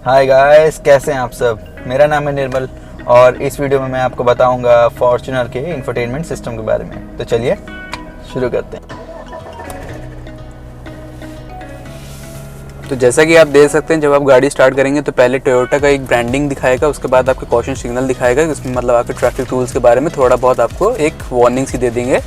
Hi guys, कैसे हैं आप सब। मेरा नाम है निर्मल और इस वीडियो में मैं आपको बताऊंगा फॉर्च्यूनर के इंफोटेनमेंट सिस्टम के बारे में। तो चलिए शुरू करते हैं। तो जैसा कि आप देख सकते हैं, जब आप गाड़ी स्टार्ट करेंगे तो पहले टोयोटा का एक ब्रांडिंग दिखाएगा, उसके बाद आपके कॉशन सिग्नल दिखाएगा। इसमें मतलब आपके ट्रैफिक रूल्स के बारे में थोड़ा बहुत आपको एक वार्निंग सी दे देंगे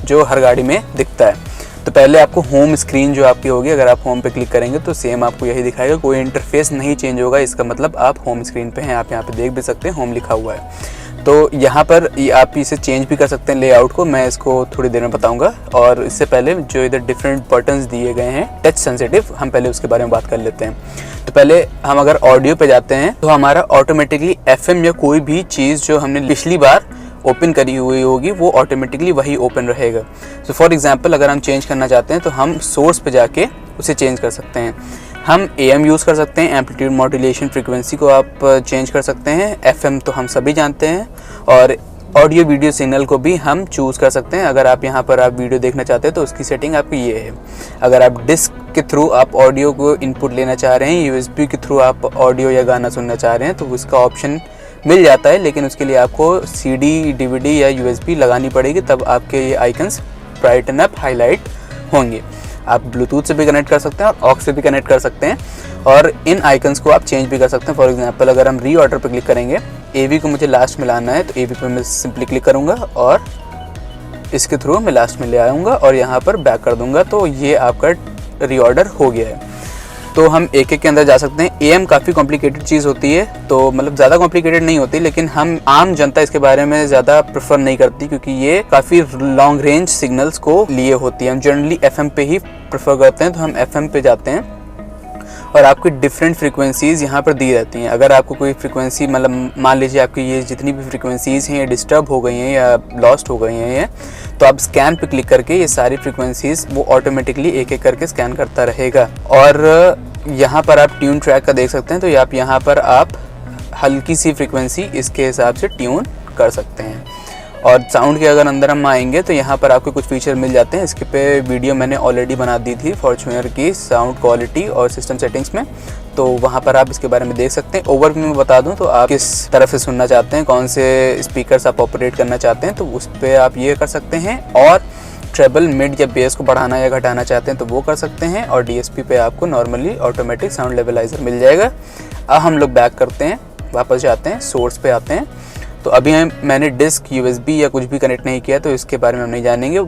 जो हर गाड़ी में दिखता है। तो पहले आपको होम स्क्रीन जो आपकी होगी, अगर आप होम पे क्लिक करेंगे तो सेम आपको यही दिखाएगा, कोई इंटरफेस नहीं चेंज होगा। इसका मतलब आप होम स्क्रीन पे हैं, आप यहाँ पे देख भी सकते हैं होम लिखा हुआ है। तो यहाँ पर आप इसे चेंज भी कर सकते हैं लेआउट को, मैं इसको थोड़ी देर में बताऊंगा। और इससे पहले जो इधर डिफरेंट बटन्स दिए गए हैं टच सेंसिटिव, हम पहले उसके बारे में बात कर लेते हैं। तो पहले हम अगर ऑडियो पे जाते हैं तो हमारा ऑटोमेटिकली एफएम या कोई भी चीज़ जो हमने पिछली बार ओपन करी हुई होगी वो ऑटोमेटिकली वही ओपन रहेगा। सो फॉर एग्जांपल अगर हम चेंज करना चाहते हैं तो हम सोर्स पे जाके उसे चेंज कर सकते हैं। हम AM यूज़ कर सकते हैं, एम्पलीट्यूड मॉड्यूलेशन फ्रीक्वेंसी को आप चेंज कर सकते हैं। FM तो हम सभी जानते हैं, और ऑडियो वीडियो सिग्नल को भी हम चूज़ कर सकते हैं। अगर आप यहाँ पर आप वीडियो देखना चाहते हैं तो उसकी सेटिंग आपकी ये है। अगर आप डिस्क के थ्रू आप ऑडियो को इनपुट लेना चाह रहे हैं, USB के थ्रू आप ऑडियो या गाना सुनना चाह रहे हैं तो उसका ऑप्शन मिल जाता है, लेकिन उसके लिए आपको CD, DVD या USB लगानी पड़ेगी, तब आपके ये आइकन्स ब्राइटन अप हाईलाइट होंगे। आप ब्लूटूथ से भी कनेक्ट कर सकते हैं और ऑक्स से भी कनेक्ट कर सकते हैं, और इन आइकन्स को आप चेंज भी कर सकते हैं। फॉर एग्जांपल अगर हम रीऑर्डर पर क्लिक करेंगे, AV को मुझे लास्ट में लाना है तो AV पे मैं सिंपली क्लिक करूँगा और इसके थ्रू मैं लास्ट में ले आऊँगा और यहाँ पर बैक कर दूँगा, तो ये आपका रीऑर्डर हो गया है। तो हम एक के अंदर जा सकते हैं। AM काफ़ी कॉम्प्लिकेटेड चीज़ होती है, तो मतलब ज़्यादा कॉम्प्लिकेटेड नहीं होती, लेकिन हम आम जनता इसके बारे में ज़्यादा प्रेफर नहीं करती क्योंकि ये काफ़ी लॉन्ग रेंज सिग्नल्स को लिए होती है। हम जनरली FM पे ही प्रेफर करते हैं, तो हम FM पे जाते हैं और आपकी डिफरेंट फ्रीक्वेंसीज़ यहाँ पर दी रहती हैं। अगर आपको कोई फ्रीक्वेंसी मतलब मान लीजिए आपकी ये जितनी भी फ्रीक्वेंसीज़ हैं ये डिस्टर्ब हो गई हैं या लॉस्ट हो गई हैं, तो आप स्कैन पे क्लिक करके ये सारी फ्रीक्वेंसीज़ वो ऑटोमेटिकली एक एक करके स्कैन करता रहेगा। और यहाँ पर आप ट्यून ट्रैक का देख सकते हैं, तो आप यहाँ पर आप हल्की सी फ्रीक्वेंसी इसके हिसाब से ट्यून कर सकते हैं। और साउंड के अगर अंदर हम आएंगे तो यहाँ पर आपको कुछ फीचर मिल जाते हैं। इसके पे वीडियो मैंने ऑलरेडी बना दी थी फॉर्च्यूनर की साउंड क्वालिटी और सिस्टम सेटिंग्स में, तो वहाँ पर आप इसके बारे में देख सकते हैं। ओवरव्यू में बता दूँ तो आप किस तरफ से सुनना चाहते हैं, कौन से स्पीकर्स आप ऑपरेट करना चाहते हैं, तो उस पर आप ये कर सकते हैं। और ट्रेबल, मिड या बेस को बढ़ाना या घटाना चाहते हैं तो वो कर सकते हैं। और DSP पे आपको नॉर्मली ऑटोमेटिक साउंड लेवलाइजर मिल जाएगा। अब हम लोग बैक करते हैं, वापस जाते हैं, सोर्स पे आते हैं। तो अभी मैंने डिस्क, USB या कुछ भी कनेक्ट नहीं किया, तो इसके बारे में हम नहीं जानेंगे।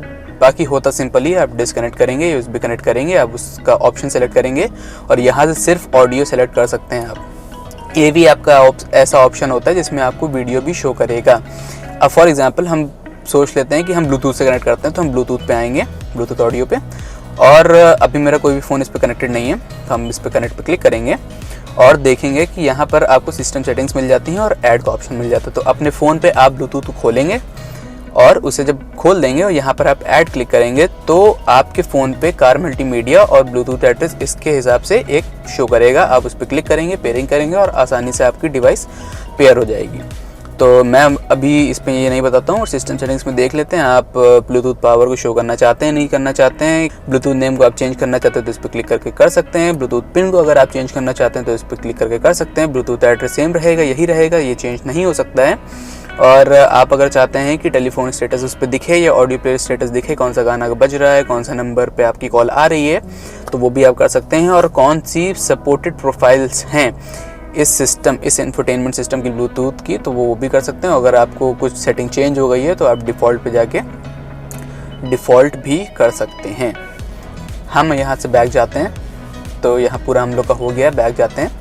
बाकी होता सिंपल ही, आप डिस्क कनेक्ट करेंगे, USB कनेक्ट करेंगे, आप उसका ऑप्शन सेलेक्ट करेंगे और यहाँ से सिर्फ ऑडियो सेलेक्ट कर सकते हैं आप। ये भी आपका ऐसा ऑप्शन होता है जिसमें आपको वीडियो भी शो करेगा। अब फॉर एग्जांपल हम सोच लेते हैं कि हम ब्लूटूथ से कनेक्ट करते हैं, तो हम ब्लूटूथ पे आएंगे, ब्लूटूथ ऑडियो पे, और अभी मेरा कोई भी फ़ोन इस पर कनेक्टेड नहीं है, तो हम इस पर कनेक्ट पे क्लिक करेंगे और देखेंगे कि यहाँ पर आपको सिस्टम सेटिंग्स मिल जाती हैं और ऐड का ऑप्शन मिल जाता है। तो अपने फ़ोन पे आप ब्लूटूथ को खोलेंगे और उसे जब खोल देंगे और यहाँ पर आप ऐड क्लिक करेंगे तो आपके फ़ोन पे कार मल्टीमीडिया और ब्लूटूथ एड्रेस इसके हिसाब से एक शो करेगा। आप उस पर क्लिक करेंगे, पेयरिंग करेंगे और आसानी से आपकी डिवाइस पेयर हो जाएगी। तो मैं अभी इस पर ये नहीं बताता हूँ, और सिस्टम सेटिंग्स में देख लेते हैं। आप ब्लूटूथ पावर को शो करना चाहते हैं, नहीं करना चाहते हैं, ब्लूटूथ नेम को आप चेंज करना चाहते हैं तो इस पर क्लिक करके कर सकते हैं। ब्लूटूथ पिन को अगर आप चेंज करना चाहते हैं तो इस पर क्लिक करके कर सकते हैं। ब्लूटूथ एड्रेस सेम रहेगा, यही रहेगा, ये चेंज नहीं हो सकता है। और आप अगर चाहते हैं कि टेलीफोन स्टेटस उस पर दिखे या ऑडियो प्लेयर स्टेटस दिखे, कौन सा गाना बज रहा है, कौन सा नंबर पे आपकी कॉल आ रही है, तो वो भी आप कर सकते हैं। और कौन सी सपोर्टेड प्रोफाइल्स हैं इस सिस्टम, इस इंफोटेनमेंट सिस्टम की ब्लूटूथ की, तो वो भी कर सकते हैं। अगर आपको कुछ सेटिंग चेंज हो गई है तो आप डिफ़ॉल्ट पे जाके डिफ़ॉल्ट भी कर सकते हैं। हम यहाँ से बैक जाते हैं, तो यहाँ पूरा हम लोग का हो गया, बैक जाते हैं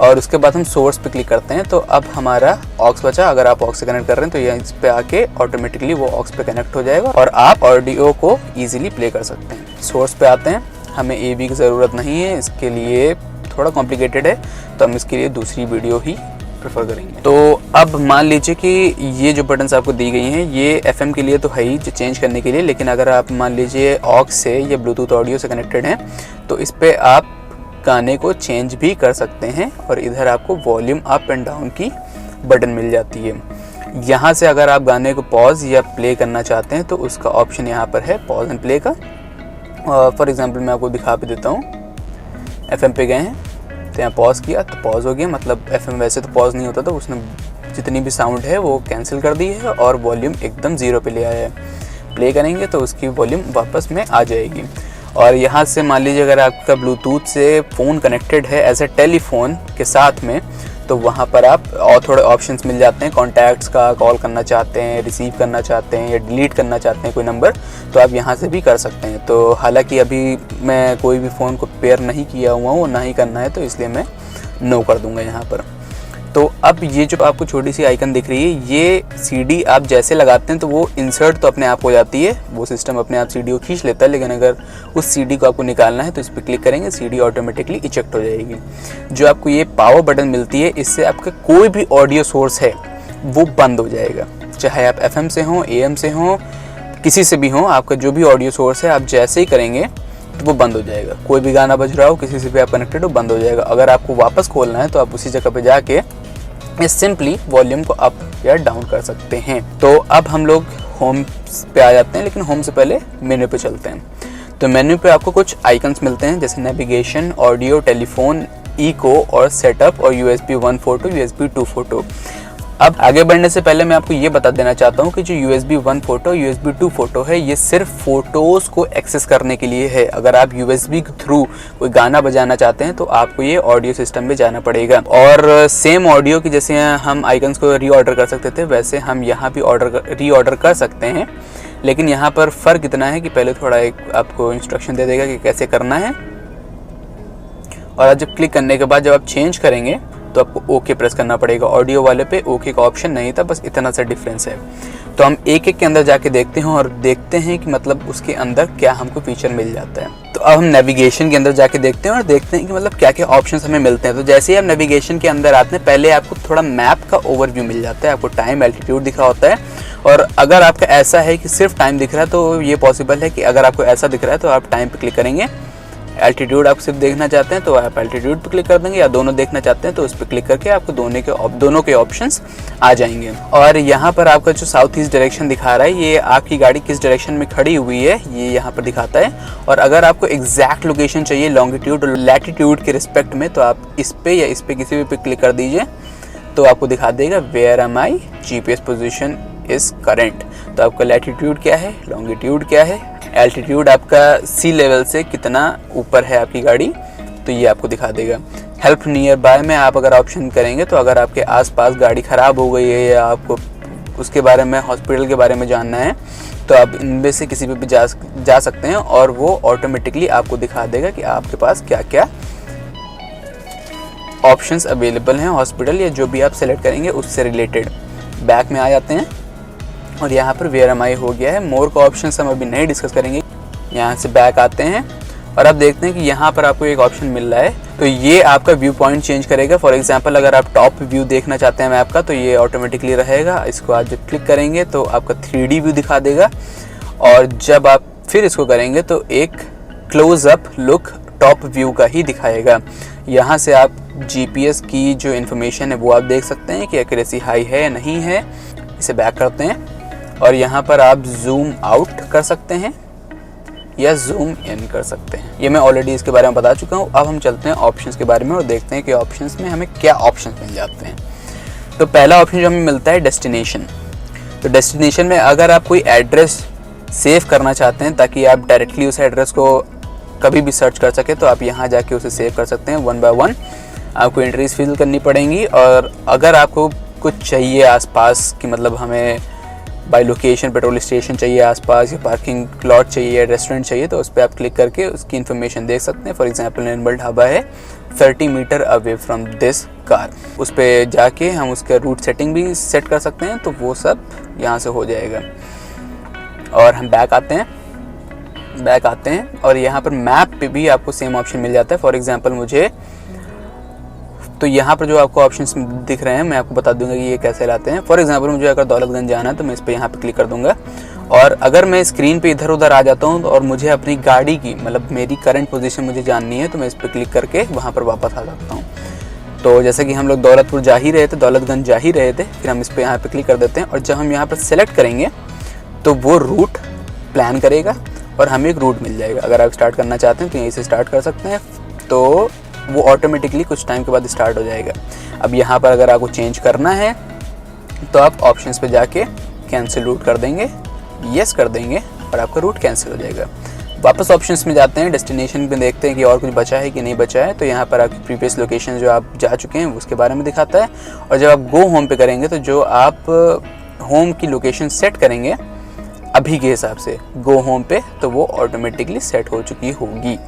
और उसके बाद हम सोर्स पे क्लिक करते हैं। तो अब हमारा ऑक्स बचा, अगर आप ऑक्स से कनेक्ट कर रहे हैं तो यहाँ इस पे आके ऑटोमेटिकली वो ऑक्स पे कनेक्ट हो जाएगा और आप ऑडियो को ईजिली प्ले कर सकते हैं। सोर्स पे आते हैं, हमें AV की ज़रूरत नहीं है, इसके लिए थोड़ा कॉम्प्लिकेटेड है, तो हम इसके लिए दूसरी वीडियो ही प्रेफर करेंगे। तो अब मान लीजिए कि ये जो बटन्स आपको दी गई हैं ये FM के लिए तो है ही, जो चेंज करने के लिए, लेकिन अगर आप मान लीजिए ऑक्स से या ब्लूटूथ ऑडियो से कनेक्टेड हैं तो इस पर आप गाने को चेंज भी कर सकते हैं। और इधर आपको वॉल्यूम अप एंड डाउन की बटन मिल जाती है। यहाँ से अगर आप गाने को पॉज या प्ले करना चाहते हैं तो उसका ऑप्शन यहाँ पर है, पॉज एंड प्ले का। फॉर एग्जांपल मैं आपको दिखा भी देता हूँ। FM पे गए हैं, तो यहाँ पॉज किया तो पॉज हो गया, मतलब FM वैसे तो पॉज नहीं होता था, उसने जितनी भी साउंड है वो कैंसिल कर दी है और वॉल्यूम एकदम 0 पे ले आया है। प्ले करेंगे तो उसकी वॉल्यूम वापस में आ जाएगी। और यहाँ से मान लीजिए अगर आपका ब्लूटूथ से फ़ोन कनेक्टेड है एज ए टेलीफोन के साथ में, तो वहाँ पर आप और थोड़े ऑप्शंस मिल जाते हैं। कॉन्टैक्ट्स का कॉल करना चाहते हैं, रिसीव करना चाहते हैं या डिलीट करना चाहते हैं कोई नंबर, तो आप यहाँ से भी कर सकते हैं। तो हालांकि अभी मैं कोई भी फ़ोन को पेयर नहीं किया हुआ हूँ, ना ही करना है, तो इसलिए मैं नो कर दूँगा यहाँ पर। तो अब ये जो आपको छोटी सी आइकन दिख रही है, ये CD आप जैसे लगाते हैं तो वो इंसर्ट तो अपने आप हो जाती है, वो सिस्टम अपने आप CD को खींच लेता है। लेकिन अगर उस CD को आपको निकालना है तो इस पर क्लिक करेंगे, CD ऑटोमेटिकली इजेक्ट हो जाएगी। जो आपको ये पावर बटन मिलती है, इससे आपका कोई भी ऑडियो सोर्स है वो बंद हो जाएगा, चाहे आप FM से हों, AM से हों, किसी से भी हों। आपका जो भी ऑडियो सोर्स है, आप जैसे ही करेंगे तो वो बंद हो जाएगा। कोई भी गाना बज रहा हो, किसी से भी आप कनेक्टेड हो, बंद हो जाएगा। अगर आपको वापस खोलना है तो आप उसी जगह पे जाके सिंपली वॉल्यूम को अप या डाउन कर सकते हैं। तो अब हम लोग होम पे आ जाते हैं, लेकिन होम से पहले मेन्यू पे चलते हैं। तो मेन्यू पे आपको कुछ आइकन्स मिलते हैं, जैसे नेविगेशन, ऑडियो, टेलीफोन, इको और सेटअप और USB 1 फोटो, USB 2 फोटो। अब आगे बढ़ने से पहले मैं आपको ये बता देना चाहता हूँ कि जो USB 1 फोटो, USB 2 फोटो है, ये सिर्फ फोटोज़ को एक्सेस करने के लिए है। अगर आप USB के थ्रू कोई गाना बजाना चाहते हैं तो आपको ये ऑडियो सिस्टम में जाना पड़ेगा। और सेम ऑडियो की जैसे हम आइकन्स को रीऑर्डर कर सकते थे, वैसे हम यहाँ भी रीऑर्डर कर सकते हैं। लेकिन यहाँ पर फ़र्क इतना है कि पहले थोड़ा एक आपको इंस्ट्रक्शन दे देगा कि कैसे करना है, और जब क्लिक करने के बाद जब आप चेंज करेंगे तो आपको ओके प्रेस करना पड़ेगा। ऑडियो वाले पे ओके का ऑप्शन नहीं था, बस इतना सा डिफरेंस है। तो हम एक एक के अंदर जाके देखते हैं और देखते हैं कि मतलब उसके अंदर क्या हमको फीचर मिल जाता है। तो अब हम नेविगेशन के अंदर जाके देखते हैं और देखते हैं कि मतलब क्या क्या ऑप्शंस हमें मिलते हैं। तो जैसे ही आप नेविगेशन के अंदर आते हैं, पहले आपको थोड़ा मैप का ओवरव्यू मिल जाता है। आपको टाइम, एल्टीट्यूड दिख रहा होता है। और अगर आपका ऐसा है कि सिर्फ टाइम दिख रहा है तो ये पॉसिबल है कि अगर आपको ऐसा दिख रहा है तो आप टाइम पे क्लिक करेंगे। एल्टीट्यूड आप सिर्फ देखना चाहते हैं तो आप एल्टीट्यूड पे क्लिक कर देंगे, या दोनों देखना चाहते हैं तो उस पर क्लिक करके आपको दोनों के ऑप्शंस आ जाएंगे। और यहाँ पर आपका जो साउथ ईस्ट डायरेक्शन दिखा रहा है, ये आपकी गाड़ी किस डायरेक्शन में खड़ी हुई है ये यहाँ पर दिखाता है। और अगर आपको एग्जैक्ट लोकेशन चाहिए लॉन्गिट्यूड और लैटिट्यूड के रिस्पेक्ट में, तो आप इस पे या इस पे किसी भी पे क्लिक कर दीजिए तो आपको दिखा देगा where am I GPS position is current. तो आपका लैटिट्यूड क्या है, लॉन्गिट्यूड क्या है, एल्टीट्यूड आपका सी लेवल से कितना ऊपर है आपकी गाड़ी, तो ये आपको दिखा देगा। हेल्प नियर बाय में आप अगर ऑप्शन करेंगे तो अगर आपके आसपास गाड़ी ख़राब हो गई है या आपको उसके बारे में, हॉस्पिटल के बारे में जानना है, तो आप इनमें से किसी पे भी जा सकते हैं और वो ऑटोमेटिकली आपको दिखा देगा कि आपके पास क्या क्या ऑप्शंस अवेलेबल हैं हॉस्पिटल या जो भी आप सेलेक्ट करेंगे उससे रिलेटेड। बैक में आ जाते हैं और यहाँ पर वेयर एम आई हो गया है। मोर का ऑप्शन हम अभी नहीं डिस्कस करेंगे। यहाँ से बैक आते हैं और अब देखते हैं कि यहाँ पर आपको एक ऑप्शन मिल रहा है, तो ये आपका व्यू पॉइंट चेंज करेगा। फॉर एग्जांपल अगर आप टॉप व्यू देखना चाहते हैं मैप का तो ये ऑटोमेटिकली रहेगा। इसको आप जब क्लिक करेंगे तो आपका 3D व्यू दिखा देगा, और जब आप फिर इसको करेंगे तो एक क्लोजअप लुक टॉप व्यू का ही दिखाएगा। यहाँ से आप GPS की जो इन्फॉर्मेशन है वो आप देख सकते हैं कि एक्यूरेसी हाई है या नहीं है। इसे बैक करते हैं और यहाँ पर आप जूम आउट कर सकते हैं या जूम इन कर सकते हैं। ये मैं ऑलरेडी इसके बारे में बता चुका हूँ। अब हम चलते हैं ऑप्शंस के बारे में और देखते हैं कि ऑप्शंस में हमें क्या ऑप्शंस मिल जाते हैं। तो पहला ऑप्शन जो हमें मिलता है डेस्टिनेशन। तो डेस्टिनेशन में अगर आप कोई एड्रेस सेव करना चाहते हैं ताकि आप डायरेक्टली उस एड्रेस को कभी भी सर्च कर सके, तो आप यहाँ जाके उसे सेव कर सकते हैं। 1 बाय 1 आपको एंट्रीज फिल करनी पड़ेंगी। और अगर आपको कुछ चाहिए आसपास की, मतलब हमें बाय लोकेशन पेट्रोल स्टेशन चाहिए आसपास, या पार्किंग लॉट चाहिए, रेस्टोरेंट चाहिए, तो उस पर आप क्लिक करके उसकी इन्फॉर्मेशन देख सकते हैं। फॉर एग्जांपल निर्मल ढाबा है 30 metre away from this car. उस पर जाके हम उसका रूट सेटिंग भी सेट कर सकते हैं, तो वो सब यहाँ से हो जाएगा। और हम बैक आते हैं और यहाँ पर मैप पे भी आपको सेम ऑप्शन मिल जाता है। फॉर एग्जांपल मुझे, तो यहाँ पर जो आपको ऑप्शंस दिख रहे हैं मैं आपको बता दूंगा कि ये कैसे लाते हैं। फॉर एग्जांपल मुझे अगर दौलतगंज जाना है तो मैं इस पर यहाँ पे क्लिक कर दूंगा, और अगर मैं स्क्रीन पे इधर उधर आ जाता हूँ और मुझे अपनी गाड़ी की, मतलब मेरी करंट पोजीशन मुझे जाननी है, तो मैं इस पर क्लिक करके वहाँ पर वापस आ जाता हूँ। तो जैसे कि हम लोग दौलतपुर जा ही रहे थे, दौलतगंज जा ही रहे थे, फिर हम इस पर यहाँ पर क्लिक कर देते हैं, और जब हम यहाँ पर सेलेक्ट करेंगे तो वो रूट प्लान करेगा और हमें एक रूट मिल जाएगा। अगर आप स्टार्ट करना चाहते हैं तो यहीं से स्टार्ट कर सकते हैं। तो वो ऑटोमेटिकली कुछ टाइम के बाद स्टार्ट हो जाएगा। अब यहाँ पर अगर आपको चेंज करना है तो आप ऑप्शंस पे जाके कैंसिल रूट कर देंगे, यस कर देंगे और आपका रूट कैंसिल हो जाएगा। वापस ऑप्शंस में जाते हैं, डेस्टिनेशन में देखते हैं कि और कुछ बचा है कि नहीं बचा है। तो यहाँ पर आपकी प्रीवियस लोकेशन जो आप जा चुके हैं उसके बारे में दिखाता है। और जब आप गो होम पे करेंगे तो जो आप होम की लोकेशन सेट करेंगे अभी के हिसाब से गो होम पे, तो वो ऑटोमेटिकली सेट हो चुकी होगी।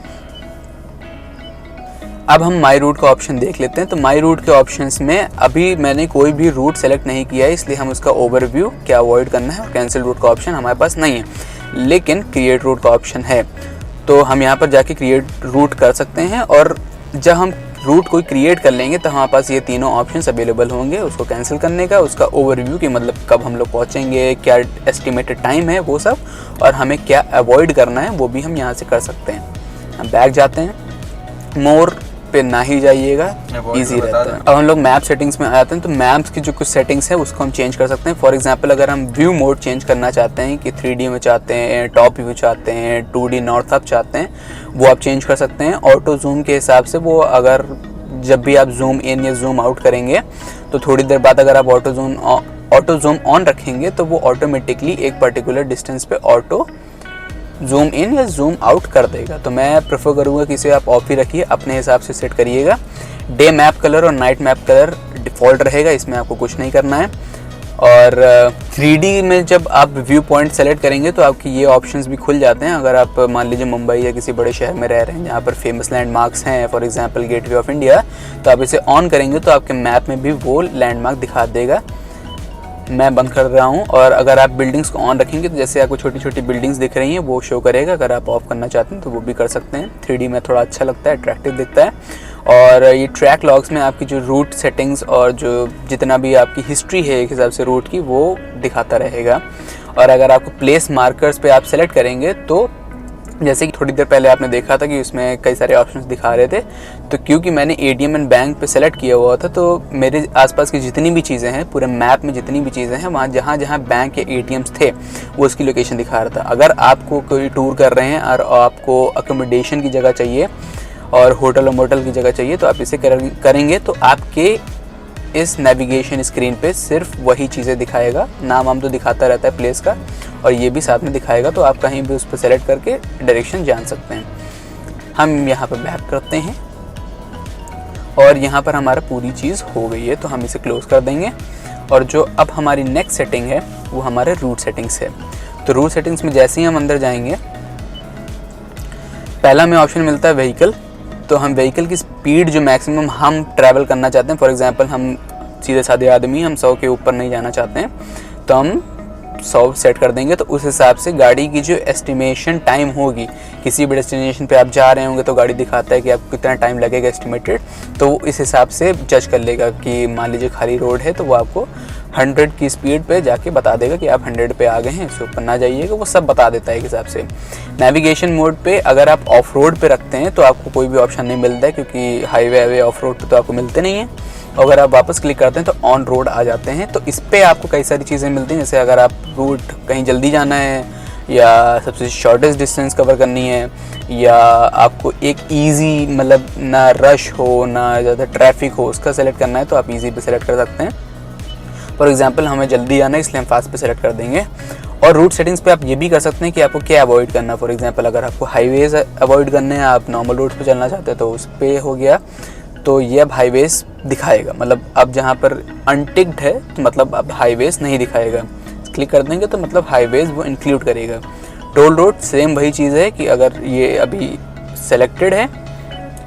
अब हम माई रूट का ऑप्शन देख लेते हैं। तो माई रूट के ऑप्शंस में अभी मैंने कोई भी रूट सेलेक्ट नहीं किया है, इसलिए हम उसका ओवरव्यू क्या अवॉइड करना है और कैंसिल रूट का ऑप्शन हमारे पास नहीं है, लेकिन क्रिएट रूट का ऑप्शन है। तो हम यहाँ पर जाके क्रिएट रूट कर सकते हैं और जब हम रूट कोई क्रिएट कर लेंगे तो हमारे पास ये तीनों ऑप्शंस अवेलेबल होंगे, उसको कैंसिल करने का, उसका ओवरव्यू कि मतलब कब हम लोग पहुँचेंगे, क्या एस्टिमेटेड टाइम है वो सब, और हमें क्या अवॉइड करना है वो भी हम यहाँ से कर सकते हैं। हम बैक जाते हैं, मोर पे ना ही जाइएगा, इजी रहता है। अब हम लोग मैप सेटिंग्स में आ जाते हैं। तो मैप्स की जो कुछ सेटिंग्स है उसको हम चेंज कर सकते हैं। फॉर एग्जांपल अगर हम व्यू मोड चेंज करना चाहते हैं कि 3D में चाहते हैं, टॉप व्यू चाहते हैं, 2D नॉर्थ अप चाहते हैं, वो आप चेंज कर सकते हैं। ऑटो जूम के हिसाब से वो अगर जब भी आप जूम इन या जूम आउट करेंगे तो थोड़ी देर बाद अगर आप ऑटो जूम ऑन रखेंगे तो वो ऑटोमेटिकली एक पर्टिकुलर डिस्टेंस पे ऑटो जूम इन या जूम आउट कर देगा। तो मैं प्रेफर करूँगा कि इसे आप ऑफ ही रखिए, अपने हिसाब से सेट करिएगा। डे मैप कलर और नाइट मैप कलर डिफ़ॉल्ट रहेगा, इसमें आपको कुछ नहीं करना है। और 3D में जब आप व्यू पॉइंट सेलेक्ट करेंगे तो आपकी ये ऑप्शंस भी खुल जाते हैं। अगर आप मान लीजिए मुंबई या किसी बड़े शहर में रह रहे हैं जहाँ पर फेमस लैंडमार्क्स हैं, for example gateway of India, तो आप इसे ऑन करेंगे तो आपके मैप में भी वो लैंडमार्क दिखा देगा। मैं बंद कर रहा हूँ। और अगर आप बिल्डिंग्स को ऑन रखेंगे तो जैसे आपको छोटी छोटी बिल्डिंग्स दिख रही हैं वो शो करेगा। अगर आप ऑफ करना चाहते हैं तो वो भी कर सकते हैं। 3D में थोड़ा अच्छा लगता है, अट्रैक्टिव दिखता है। और ये ट्रैक लॉग्स में आपकी जो रूट सेटिंग्स और जो जितना भी आपकी हिस्ट्री है एक हिसाब से रूट की, वो दिखाता रहेगा। और अगर आपको प्लेस मार्कर्स पे आप सेलेक्ट करेंगे तो जैसे कि थोड़ी देर पहले आपने देखा था कि उसमें कई सारे ऑप्शंस दिखा रहे थे, तो क्योंकि मैंने ATM एंड बैंक पे सेलेक्ट किया हुआ था तो मेरे आसपास की जितनी भी चीज़ें हैं, पूरे मैप में जितनी भी चीज़ें हैं, वहाँ जहाँ जहाँ बैंक या ATMs थे वो उसकी लोकेशन दिखा रहा था। अगर आपको कोई टूर कर रहे हैं और आपको अकोमोडेशन की जगह चाहिए और होटल और मोटल की जगह चाहिए तो आप इसे करेंगे तो आपके इस नेविगेशन स्क्रीन पे सिर्फ वही चीज़ें दिखाएगा। नाम वाम तो दिखाता रहता है प्लेस का, और ये भी साथ में दिखाएगा, तो आप कहीं भी उस पर सेलेक्ट करके डायरेक्शन जान सकते हैं। हम यहाँ पर बैक करते हैं और यहाँ पर हमारा पूरी चीज़ हो गई है, तो हम इसे क्लोज कर देंगे। और जो अब हमारी नेक्स्ट सेटिंग है वो हमारे रूट सेटिंग्स है। तो रूट सेटिंग्स में जैसे ही हम अंदर जाएंगे, पहला हमें ऑप्शन मिलता है व्हीकल। तो हम व्हीकल की स्पीड जो मैक्सिमम हम ट्रैवल करना चाहते हैं, फॉर एग्जांपल हम सीधे साधे आदमी, हम 100 के ऊपर नहीं जाना चाहते हैं, तो हम 100 सेट कर देंगे। तो उस हिसाब से गाड़ी की जो एस्टिमेशन टाइम होगी, किसी भी डेस्टिनेशन पे आप जा रहे होंगे तो गाड़ी दिखाता है कि आपको कितना टाइम लगेगा एस्टिमेटेड, तो वो इस हिसाब से जज कर लेगा कि मान लीजिए खाली रोड है तो वो आपको 100 की स्पीड पे जाके बता देगा कि आप 100 पे आ गए हैं, इससे ऊपर ना जाइएगा, वो सब बता देता है एक हिसाब से। नेविगेशन मोड पे अगर आप ऑफ रोड पे रखते हैं तो आपको कोई भी ऑप्शन नहीं मिलता है, क्योंकि हाईवे ऑफ रोड पे तो आपको मिलते नहीं हैं। अगर आप वापस क्लिक करते हैं तो ऑन रोड आ जाते हैं। तो इस पर आपको कई सारी चीज़ें मिलती हैं, जैसे अगर आप रूट कहीं जल्दी जाना है या सबसे शॉर्टेस्ट डिस्टेंस कवर करनी है, या आपको एक इजी मतलब ना रश हो ना ज़्यादा ट्रैफिक हो उसका सेलेक्ट करना है तो आप इजी पे सेलेक्ट कर सकते हैं। फॉर एग्जांपल हमें जल्दी जाना है इसलिए हम फास्ट पे सेलेक्ट कर देंगे। और रूट सेटिंग्स पे आप ये भी कर सकते हैं कि आपको क्या अवॉइड करना है। फॉर एग्जांपल अगर आपको हाईवेज अवॉइड करने हैं, आप नॉर्मल रोड पे चलना चाहते हैं तो उस पर हो गया, तो ये अब हाईवेज दिखाएगा। मतलब अब जहाँ पर अनटिक्ड है तो मतलब अब हाईवेज नहीं दिखाएगा। क्लिक कर देंगे तो मतलब हाईवेज वो इंक्लूड करेगा। टोल रोड सेम वही चीज़ है कि अगर ये अभी सेलेक्टेड है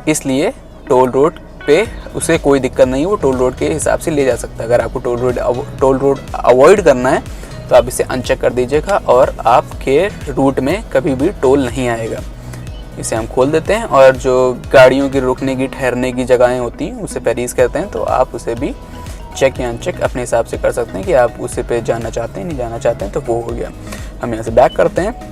इसलिए टोल रोड पे उसे कोई दिक्कत नहीं है, वो टोल रोड के हिसाब से ले जा सकता है। अगर आपको टोल रोड अवॉइड करना है तो आप इसे अनचेक कर दीजिएगा और आपके रूट में कभी भी टोल नहीं आएगा। इसे हम खोल देते हैं। और जो गाड़ियों की रुकने की ठहरने की जगहें होती हैं उसे पेरीज कहते हैं, तो आप उसे भी चेक या अनचेक अपने हिसाब से कर सकते हैं कि आप उसे पे जाना चाहते हैं नहीं जाना चाहते हैं। तो वो हो गया। हम यहाँ से बैक करते हैं।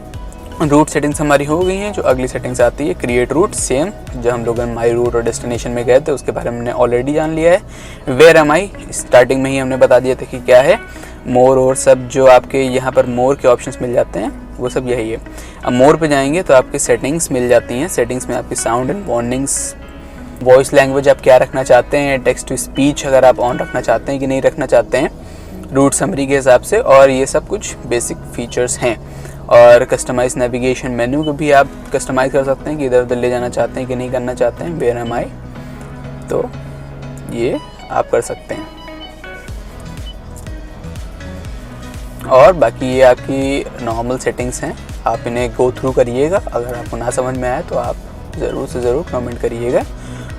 रूट सेटिंग्स हमारी हो गई हैं। जो अगली सेटिंग्स आती है क्रिएट रूट, सेम जो हम लोग माई रूट और डेस्टिनेशन में गए थे उसके बारे में हमने ऑलरेडी जान लिया है। वेयर एम आई स्टार्टिंग में ही हमने बता दिया था कि क्या है। मोर और सब जो आपके यहाँ पर मोर के ऑप्शंस मिल जाते हैं वो सब यही है। अब मोर पे जाएंगे तो आपके सेटिंग्स मिल जाती हैं। सेटिंग्स में आपकी sound and warnings voice language आप क्या रखना चाहते हैं, टेक्स्ट टू स्पीच अगर आप ऑन रखना चाहते हैं कि नहीं रखना चाहते हैं, रूट समरी के हिसाब से, और ये सब कुछ बेसिक फीचर्स हैं। और कस्टमाइज नेविगेशन मेन्यू को भी आप कस्टमाइज़ कर सकते हैं कि इधर उधर ले जाना चाहते हैं कि नहीं करना चाहते हैं, वेयर एम आई, तो ये आप कर सकते हैं। और बाकी ये आपकी नॉर्मल सेटिंग्स हैं, आप इन्हें गो थ्रू करिएगा। अगर आपको ना समझ में आए तो आप ज़रूर से ज़रूर कमेंट करिएगा।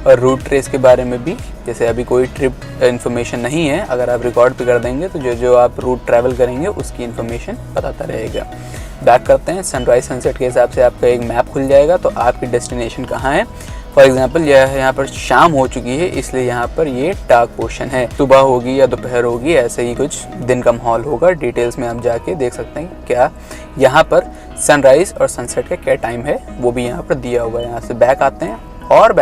और रूट ट्रेस के बारे में भी, जैसे अभी कोई ट्रिप इन्फॉर्मेशन नहीं है, अगर आप रिकॉर्ड भी कर देंगे तो जो जो आप रूट ट्रैवल करेंगे उसकी इन्फॉर्मेशन बताता रहेगा। बैक करते हैं, सनराइज सनसेट के हिसाब से आपका एक मैप खुल जाएगा, तो आपकी डेस्टिनेशन कहाँ है। फॉर एग्जांपल यह यहाँ पर शाम हो चुकी है, इसलिए यहाँ पर ये डार्क पोर्शन है। सुबह होगी या दोपहर होगी, ऐसे ही कुछ दिन का माहौल होगा। डिटेल्स में आप जाके देख सकते हैं क्या यहाँ पर सनराइज़ और सनसेट का क्या टाइम है, वो भी यहाँ पर दिया हुआ है। यहाँ से बैक आते हैं और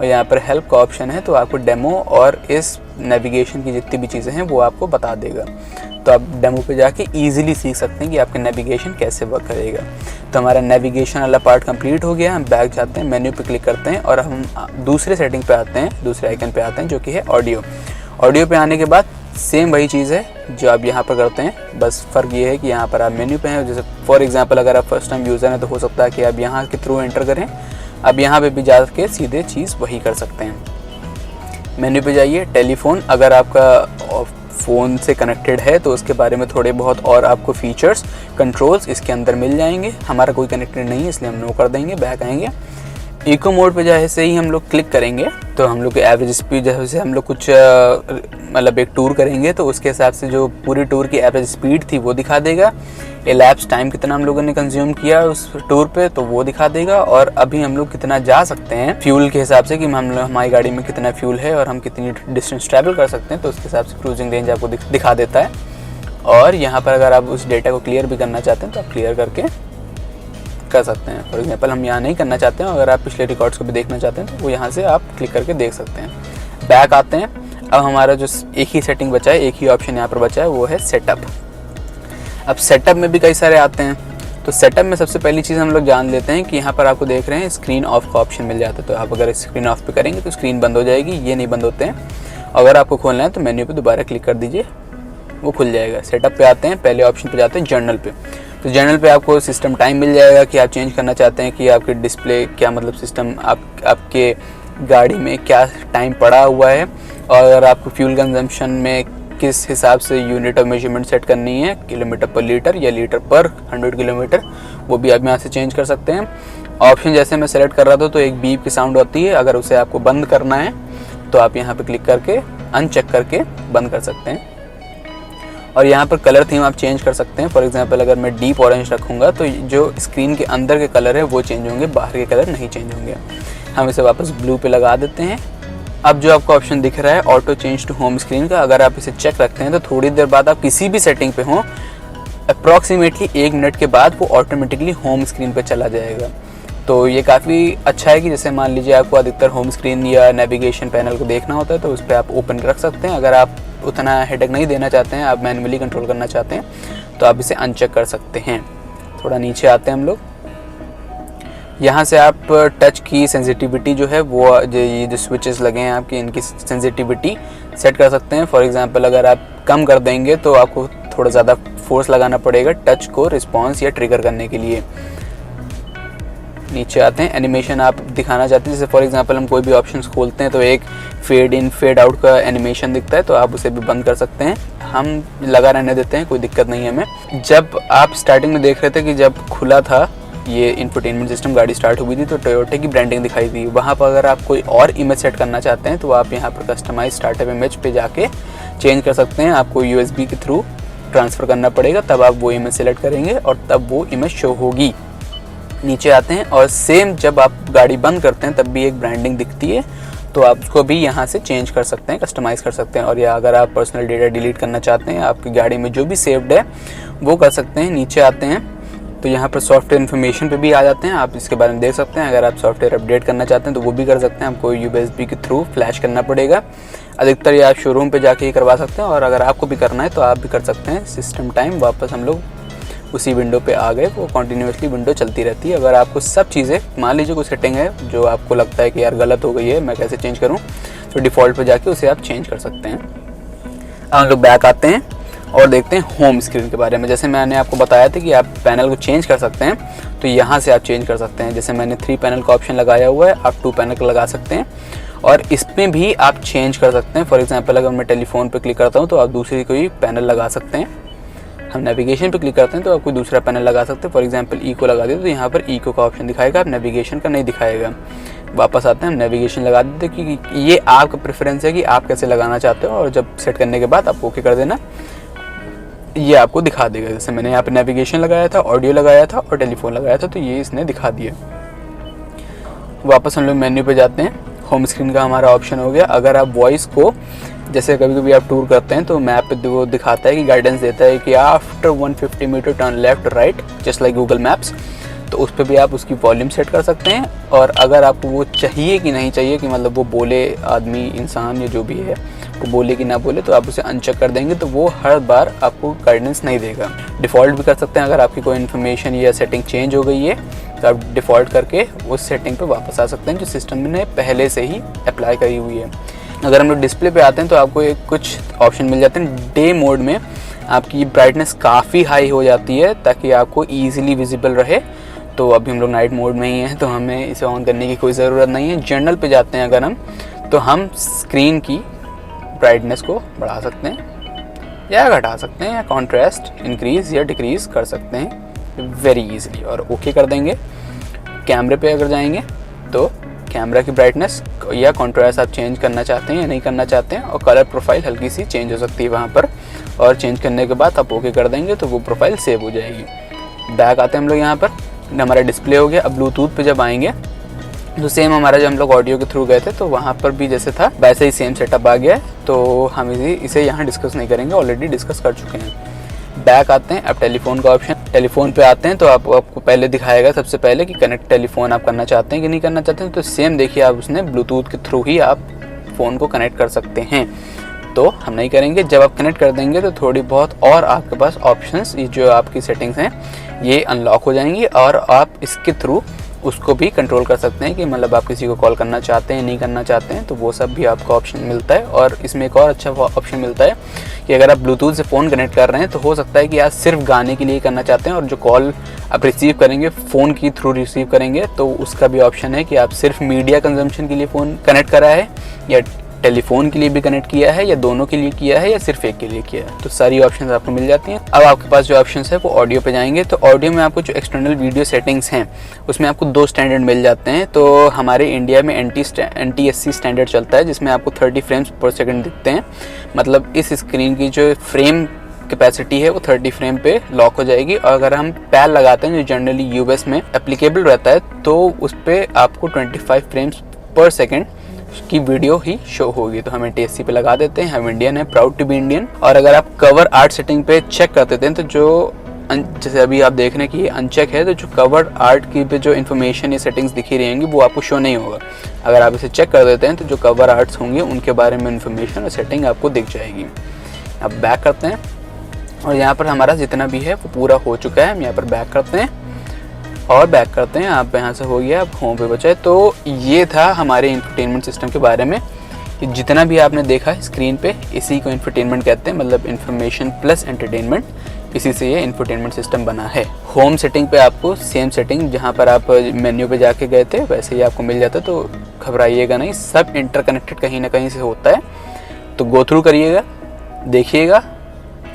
यहाँ पर हेल्प का ऑप्शन है, तो आपको डेमो और इस नेविगेशन की जितनी भी चीज़ें हैं वो आपको बता देगा। तो आप डेमो पे जाके इजीली सीख सकते हैं कि आपका नेविगेशन कैसे वर्क करेगा। तो हमारा नेविगेशन वाला पार्ट कंप्लीट हो गया। हम बैक जाते हैं, मेन्यू पे क्लिक करते हैं और हम दूसरे सेटिंग पे आते हैं, दूसरे आइकन पे आते हैं जो कि है ऑडियो। ऑडियो पे आने के बाद सेम वही चीज़ है जो आप यहाँ पर करते हैं, बस फ़र्क ये है कि यहाँ पर आप मेन्यू पे हैं। जैसे फॉर एग्जांपल अगर आप फर्स्ट टाइम यूज़र हैं तो हो सकता है कि आप यहाँ के थ्रू एंटर करें, अब यहाँ पे भी जा के सीधे चीज़ वही कर सकते हैं। मेन्यू पे जाइए, टेलीफोन, अगर आपका फ़ोन से कनेक्टेड है तो उसके बारे में थोड़े बहुत और आपको फीचर्स, कंट्रोल्स इसके अंदर मिल जाएंगे। हमारा कोई कनेक्टेड नहीं है इसलिए हम नो कर देंगे, बैक आएंगे। इको मोड पे जैसे ही हम लोग क्लिक करेंगे तो हम लोग के एवरेज स्पीड, जैसे हम लोग कुछ मतलब एक टूर करेंगे तो उसके हिसाब से जो पूरी टूर की एवरेज स्पीड थी वो दिखा देगा। एलैप्स टाइम कितना हम लोगों ने कंज्यूम किया उस टूर पे तो वो दिखा देगा। और अभी हम लोग कितना जा सकते हैं फ्यूल के हिसाब से कि हमारी गाड़ी में कितना फ्यूल है और हम कितनी डिस्टेंस ट्रैवल कर सकते हैं, तो उसके हिसाब से क्रूजिंग रेंज आपको दिखा देता है। और यहाँ पर अगर आप उस डेटा को क्लियर भी करना चाहते हैं तो आप क्लियर करके कर सकते हैं। फॉर एग्जांपल हम यहाँ नहीं करना चाहते हैं, अगर आप पिछले रिकॉर्ड्स को भी देखना चाहते हैं तो वो यहाँ से आप क्लिक करके देख सकते हैं। बैक आते हैं, अब हमारा जो एक ही सेटिंग बचा है, एक ही ऑप्शन यहाँ पर बचा है, वो है सेटअप। अब सेटअप में भी कई सारे आते हैं, तो सेटअप में सबसे पहली चीज़ हम लोग जान लेते हैं कि यहाँ पर आपको देख रहे हैं स्क्रीन ऑफ का ऑप्शन मिल जाता है। तो आप अगर स्क्रीन ऑफ पे करेंगे तो स्क्रीन बंद हो जाएगी, ये नहीं बंद होते हैं। अगर आपको खोलना है तो मेन्यू पे दोबारा क्लिक कर दीजिए, वो खुल जाएगा। सेटअप पे आते हैं, पहले ऑप्शन पे जाते हैं जर्नल पे। तो जर्नल पे आपको सिस्टम टाइम मिल जाएगा कि आप चेंज करना चाहते हैं कि आपके डिस्प्ले क्या, मतलब सिस्टम आपके गाड़ी में क्या टाइम पड़ा हुआ है, और अगर आपको फ्यूल कंजम्पशन में किस हिसाब से यूनिट ऑफ मेजरमेंट सेट करनी है, किलोमीटर पर लीटर या लीटर पर 100 किलोमीटर, वो भी आप यहाँ से चेंज कर सकते हैं। ऑप्शन जैसे मैं सेलेक्ट कर रहा था तो एक बीप की साउंड होती है, अगर उसे आपको बंद करना है तो आप यहाँ पे क्लिक करके अनचेक करके बंद कर सकते हैं। और यहाँ पर कलर थीम आप चेंज कर सकते हैं। फॉर एग्जांपल अगर मैं डीप ऑरेंज रखूँगा तो जो स्क्रीन के अंदर के कलर है वो चेंज होंगे, बाहर के कलर नहीं चेंज होंगे। हम इसे वापस ब्लू पे लगा देते हैं। अब जो आपको ऑप्शन दिख रहा है auto change to home screen का, अगर आप इसे चेक रखते हैं तो थोड़ी देर बाद आप किसी भी सेटिंग पे हों, अप्रॉक्सीमेटली 1 मिनट के बाद वो ऑटोमेटिकली होम स्क्रीन पे चला जाएगा। तो ये काफ़ी अच्छा है कि जैसे मान लीजिए आपको अधिकतर होम स्क्रीन या नेविगेशन पैनल को देखना होता है तो उस पर आप ओपन रख सकते हैं। अगर आप उतना हेडेक नहीं देना चाहते हैं, आप मैन्युअली कंट्रोल करना चाहते हैं तो आप इसे अनचेक कर सकते हैं। थोड़ा नीचे आते हैं हम लोग, यहाँ से आप टच की सेंसिटिविटी जो है वो ये जो स्विचेस लगे हैं आपके, इनकी सेंसिटिविटी सेट कर सकते हैं। फॉर एग्जांपल अगर आप कम कर देंगे तो आपको थोड़ा ज़्यादा फोर्स लगाना पड़ेगा टच को रिस्पॉन्स या ट्रिगर करने के लिए। नीचे आते हैं, एनिमेशन आप दिखाना चाहते हैं, जैसे फॉर एग्जांपल हम कोई भी ऑप्शंस खोलते हैं तो एक फेड इन फेड आउट का एनिमेशन दिखता है, तो आप उसे भी बंद कर सकते हैं। हम लगा रहने देते हैं, कोई दिक्कत नहीं है हमें। जब आप स्टार्टिंग में देख रहे थे कि जब खुला था ये इंफोटेनमेंट सिस्टम, गाड़ी स्टार्ट हुई थी तो टोयोटा की ब्रांडिंग दिखाई थी। वहाँ पर अगर आप कोई और इमेज सेट करना चाहते हैं तो आप यहाँ पर कस्टमाइज स्टार्टअप इमेज पे जाके चेंज कर सकते हैं। आपको USB के थ्रू ट्रांसफ़र करना पड़ेगा, तब आप वो इमेज सेलेक्ट करेंगे और तब वो इमेज शो होगी। नीचे आते हैं और सेम जब आप गाड़ी बंद करते हैं तब भी एक ब्रांडिंग दिखती है, तो आप उसको भी यहाँ से चेंज कर सकते हैं, कस्टमाइज़ कर सकते हैं। और या अगर आप पर्सनल डेटा डिलीट करना चाहते हैं, आपकी गाड़ी में जो भी सेव्ड है वो कर सकते हैं। नीचे आते हैं तो यहाँ पर सॉफ्टवेयर इन्फॉर्मेशन पे भी आ जाते हैं, आप इसके बारे में देख सकते हैं। अगर आप सॉफ्टवेयर अपडेट करना चाहते हैं तो वो भी कर सकते हैं, आपको USB के थ्रू फ्लैश करना पड़ेगा। अधिकतर ये आप शोरूम पे जाके ही करवा सकते हैं, और अगर आपको भी करना है तो आप भी कर सकते हैं। सिस्टम टाइम वापस हम लोग उसी विंडो पे आ गए, वो कंटिन्यूसली विंडो चलती रहती है। अगर आपको सब चीज़ें, मान लीजिए कोई सेटिंग है जो आपको लगता है कि यार गलत हो गई है, मैं कैसे चेंज करूँ, तो डिफ़ॉल्ट पे जाके उसे आप चेंज कर सकते हैं। अब हम लोग बैक आते हैं और देखते हैं होम स्क्रीन के बारे में। जैसे मैंने आपको बताया था कि आप पैनल को चेंज कर सकते हैं, तो यहाँ से आप चेंज कर सकते हैं। जैसे मैंने 3 पैनल का ऑप्शन लगाया हुआ है, आप 2 पैनल का लगा सकते हैं और इसमें भी आप चेंज कर सकते हैं। फॉर एग्जांपल अगर मैं टेलीफोन पे क्लिक करता हूँ तो आप दूसरी कोई पैनल लगा सकते हैं। हम नेविगेशन पे क्लिक करते हैं तो आप कोई दूसरा पैनल लगा सकते हैं। फॉर एग्जांपल इको लगा दिया तो यहाँ पर इको का ऑप्शन दिखाएगा, आप नेविगेशन का नहीं दिखाएगा। वापस आते हैं, हम नेविगेशन लगा देते हैं, क्योंकि ये आपका प्रेफरेंस है कि आप कैसे लगाना चाहते हो, और जब सेट करने के बाद आप ओके कर देना, ये आपको दिखा देगा। जैसे मैंने यहाँ पे नेविगेशन लगाया था, ऑडियो लगाया था और टेलीफोन लगाया था, तो ये इसने दिखा दिया। वापस हम लोग मेन्यू पे जाते हैं, होम स्क्रीन का हमारा ऑप्शन हो गया। अगर आप वॉइस को, जैसे कभी कभी आप टूर करते हैं तो मैप पे वो दिखाता है कि गाइडेंस देता है कि after 150 metre turn left right, just like Google Maps, तो उस पर भी आप उसकी वॉल्यूम सेट कर सकते हैं। और अगर आपको वो चाहिए कि नहीं चाहिए कि मतलब वो बोले, आदमी, इंसान या जो भी है वो बोले कि ना बोले, तो आप उसे अनचेक कर देंगे तो वो हर बार आपको गाइडेंस नहीं देगा। डिफ़ॉल्ट भी कर सकते हैं, अगर आपकी कोई इन्फॉर्मेशन या सेटिंग चेंज हो गई है तो आप डिफ़ॉल्ट करके उस सेटिंग पे वापस आ सकते हैं जो सिस्टम ने पहले से ही अप्लाई करी हुई है। अगर हम लोग डिस्प्ले पे आते हैं तो आपको एक कुछ ऑप्शन मिल जाते हैं। डे मोड में आपकी ब्राइटनेस काफ़ी हाई हो जाती है ताकि आपको ईजिली विजिबल रहे। तो अभी हम लोग नाइट मोड में ही हैं तो हमें इसे ऑन करने की कोई ज़रूरत नहीं है। जनरल पे जाते हैं अगर हम, तो हम स्क्रीन की ब्राइटनेस को बढ़ा सकते हैं या घटा सकते हैं, या कॉन्ट्रास्ट इंक्रीज़ या डिक्रीज़ कर सकते हैं वेरी इजीली, और ओके कर देंगे। कैमरे पे अगर जाएंगे तो कैमरा की ब्राइटनेस या कॉन्ट्रास्ट आप चेंज करना चाहते हैं या नहीं करना चाहते हैं, और कलर प्रोफाइल हल्की सी चेंज हो सकती है वहाँ पर, और चेंज करने के बाद आप ओके कर देंगे तो वो प्रोफाइल सेव हो जाएगी। बैक आते हैं हम लोग, यहाँ पर हमारा डिस्प्ले हो गया। अब ब्लूटूथ पे जब आएंगे तो सेम हमारा जब हम लोग ऑडियो के थ्रू गए थे तो वहाँ पर भी जैसे था वैसे ही सेम सेटअप आ गया है, तो हम इसे यहाँ डिस्कस नहीं करेंगे, ऑलरेडी डिस्कस कर चुके हैं। बैक आते हैं, अब टेलीफोन का ऑप्शन, टेलीफोन पे आते हैं तो आपको पहले दिखाएगा सबसे पहले कि कनेक्ट टेलीफोन आप करना चाहते हैं कि नहीं करना चाहते हैं। तो सेम देखिए, आप उसने ब्लूटूथ के थ्रू ही आप फ़ोन को कनेक्ट कर सकते हैं, तो हम नहीं करेंगे। जब आप कनेक्ट कर देंगे तो थोड़ी बहुत और आपके पास ऑप्शंस, ये जो आपकी सेटिंग्स हैं ये अनलॉक हो जाएंगी, और आप इसके थ्रू उसको भी कंट्रोल कर सकते हैं कि मतलब आप किसी को कॉल करना चाहते हैं नहीं करना चाहते हैं, तो वो सब भी आपको ऑप्शन मिलता है। और इसमें एक और अच्छा ऑप्शन मिलता है कि अगर आप ब्लूटूथ से फ़ोन कनेक्ट कर रहे हैं तो हो सकता है कि आप सिर्फ गाने के लिए करना चाहते हैं, और जो कॉल आप रिसीव करेंगे फ़ोन की थ्रू रिसीव करेंगे, तो उसका भी ऑप्शन है कि आप सिर्फ मीडिया कंजम्पशन के लिए फ़ोन कनेक्ट करा है, या टेलीफोन के लिए भी कनेक्ट किया है, या दोनों के लिए किया है, या सिर्फ एक के लिए किया है। तो सारी ऑप्शंस आपको मिल जाती हैं। अब आपके पास जो ऑप्शंस है वो ऑडियो पे जाएंगे, तो ऑडियो में आपको जो एक्सटर्नल वीडियो सेटिंग्स हैं उसमें आपको 2 स्टैंडर्ड मिल जाते हैं। तो हमारे इंडिया में NTSC स्टैंडर्ड चलता है, जिसमें आपको 30 फ्रेम्स पर सेकेंड दिखते हैं। मतलब इस स्क्रीन की जो फ्रेम कैपेसिटी है वो 30 फ्रेम पे लॉक हो जाएगी, और अगर हम पैल लगाते हैं जो जनरली यूएस में एप्लीकेबल रहता है, तो उस पर आपको 25 फ्रेम्स पर सेकेंड की वीडियो ही शो होगी। तो हम NTSC पे लगा देते हैं, हम इंडियन है, प्राउड टू बी इंडियन। और अगर आप कवर आर्ट सेटिंग पे चेक कर देते हैं तो जो जैसे अभी आप देख रहे हैं कि ये अनचेक है, तो जो कवर आर्ट की पे जो इन्फॉर्मेशन या सेटिंग्स दिखी रहेंगी वो आपको शो नहीं होगा। अगर आप इसे चेक कर देते हैं तो जो कवर आर्ट्स होंगे उनके बारे में इन्फॉर्मेशन और सेटिंग आपको दिख जाएगी। अब बैक करते हैं, और यहाँ पर हमारा जितना भी है वो पूरा हो चुका है। हम यहाँ पर बैक करते हैं और बैक करते हैं, आप यहाँ से हो गया, अब होम पे बचा है। तो ये था हमारे इंफोटेनमेंट सिस्टम के बारे में। जितना भी आपने देखा है स्क्रीन पे, इसी को इंफोटेनमेंट कहते हैं, मतलब इंफॉर्मेशन प्लस एंटरटेनमेंट, इसी से ये इंफोटेनमेंट सिस्टम बना है। होम सेटिंग पे आपको सेम सेटिंग जहाँ पर आप मेन्यू पे जाके गए थे वैसे ही आपको मिल जाता है, तो घबराइएगा नहीं, सब इंटरकनेक्टेड कहीं ना कहीं से होता है। तो गो थ्रू करिएगा, देखिएगा,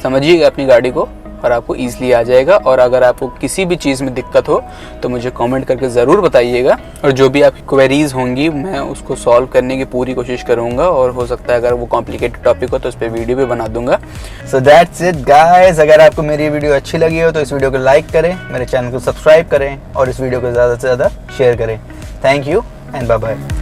समझिएगा अपनी गाड़ी को, और आपको ईजिली आ जाएगा। और अगर आपको किसी भी चीज़ में दिक्कत हो तो मुझे कमेंट करके ज़रूर बताइएगा, और जो भी आपकी क्वेरीज होंगी मैं उसको सॉल्व करने की पूरी कोशिश करूँगा, और हो सकता है अगर वो कॉम्प्लिकेटेड टॉपिक हो तो उस पर वीडियो भी बना दूंगा। सो दैट्स इट गाइस, अगर आपको मेरी वीडियो अच्छी लगी हो तो इस वीडियो को लाइक करें, मेरे चैनल को सब्सक्राइब करें, और इस वीडियो को ज़्यादा से ज़्यादा शेयर करें। Thank you and bye bye.